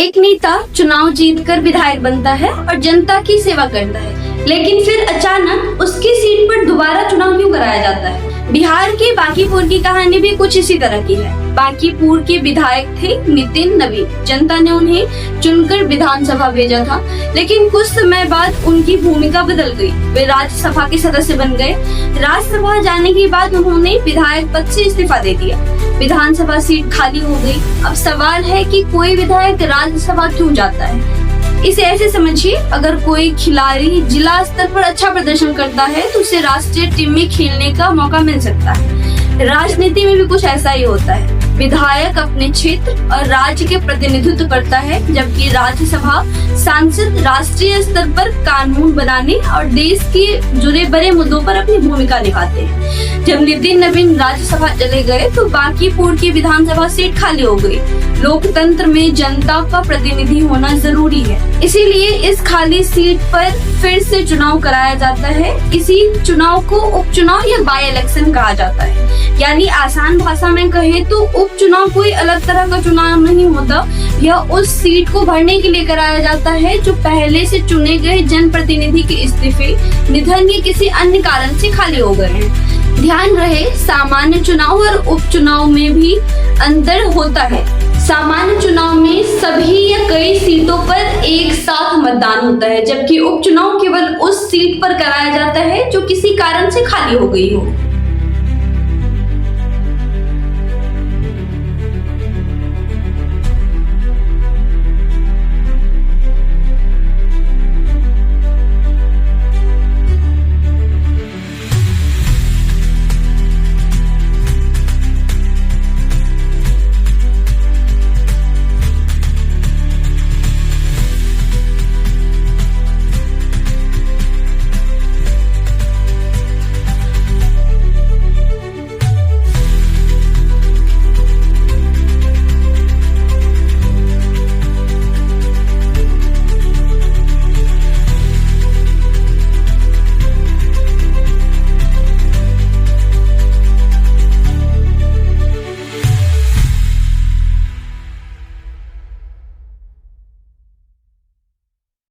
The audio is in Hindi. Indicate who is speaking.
Speaker 1: एक नेता चुनाव जीतकर विधायक बनता है और जनता की सेवा करता है, लेकिन फिर अचानक उसकी सीट पर दोबारा चुनाव क्यों कराया जाता है? बिहार के बांकीपुर की कहानी भी कुछ इसी तरह की है। बांकीपुर के विधायक थे नितिन नवीन। जनता ने उन्हें चुनकर विधानसभा भेजा था, लेकिन कुछ समय बाद उनकी भूमिका बदल गई। वे राज्यसभा के सदस्य बन गए। राज्यसभा जाने के बाद उन्होंने विधायक पद से इस्तीफा दे दिया। विधानसभा सीट खाली हो गई। अब सवाल है कि कोई विधायक राज्यसभा क्यों जाता है? इसे ऐसे समझिए, अगर कोई खिलाड़ी जिला स्तर पर अच्छा प्रदर्शन करता है तो उसे राष्ट्रीय टीम में खेलने का मौका मिल सकता है। राजनीति में भी कुछ ऐसा ही होता है। विधायक अपने क्षेत्र और राज्य के प्रतिनिधित्व करता है, जबकि राज्यसभा सांसद राष्ट्रीय स्तर पर कानून बनाने और देश के जुड़े बड़े मुद्दों पर अपनी भूमिका निभाते हैं। जब नितिन नवीन राज्यसभा चले गए तो बांकीपुर की विधानसभा सीट खाली हो गई। लोकतंत्र में जनता का प्रतिनिधि होना जरूरी है, इसीलिए इस खाली सीट पर फिर से चुनाव कराया जाता है। इसी चुनाव को उपचुनाव या बाई इलेक्शन कहा जाता है। यानी आसान भाषा में कहें तो उपचुनाव कोई अलग तरह का चुनाव नहीं होता। यह उस सीट को भरने के लिए कराया जाता है जो पहले से चुने गए जनप्रतिनिधि के इस्तीफे, निधन या किसी अन्य कारण से खाली हो गए हैं। ध्यान रहे, सामान्य चुनाव और उपचुनाव में भी अंतर होता है। सामान्य चुनाव में सभी या कई सीटों पर एक साथ मतदान होता है, जबकि उपचुनाव केवल उस सीट पर कराया जाता है जो किसी कारण से खाली हो गई हो।